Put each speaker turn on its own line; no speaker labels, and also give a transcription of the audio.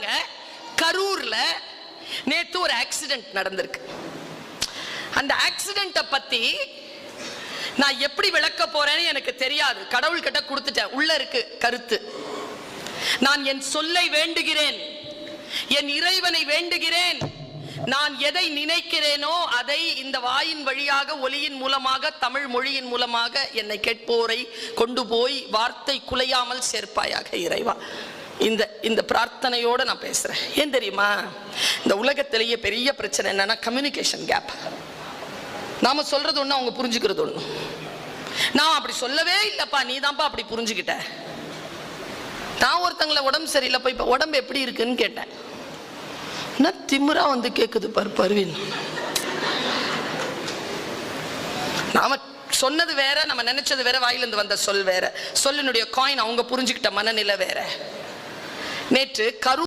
பாருங்க, கரூர்ல நேத்து ஒரு ஆக்சிடென்ட் நடந்திருக்கு. அந்த ஆக்சிடென்ட்டை பத்தி நான் எப்படி விளக்க போறேன்னு எனக்கு தெரியாது. கடவுள் கிட்ட கொடுத்துட்டேன். உள்ள இருக்கு கருத்து. நான் என் சொல்லை வேண்டுகிறேன், என் இறைவனை வேண்டுகிறேன். நான் எதை நினைக்கிறேனோ அதை இந்த வாயின் வழியாக, ஒலியின் மூலமாக, தமிழ் மொழியின் மூலமாக என்னை கேட்போரை கொண்டு போய் வார்த்தை குலையாமல் சேர்ப்பாயாக இறைவா. இந்த பிரார்த்தனையோட நான் பேசுறேன். ஏன் தெரியுமா, இந்த உலகத்திலேயே பெரிய பிரச்சனை என்னன்னா கம்யூனிகேஷன் கேப். நாம சொல்றது ஒண்ணு, அவங்க புரிஞ்சுக்கிறது ஒண்ணு. நான் அப்படி சொல்லவே இல்லப்பா, நீ தான்ப்பா அப்படி புரிஞ்சுக்கிட்ட. நான் ஒருத்தங்களை உடம்பு சரியில்லைப்பா, இப்ப உடம்பு எப்படி இருக்குன்னு கேட்டேன். திமிரா வந்து கேக்குது பாரு பர்வீன். நாம சொன்னது வேற, நம்ம நினைச்சது வேற, வாயிலிருந்து வந்த சொல் வேற. சொல்லினுடைய காயின் அவங்க புரிஞ்சுக்கிட்ட மனநிலை வேற. நேற்று கரூர்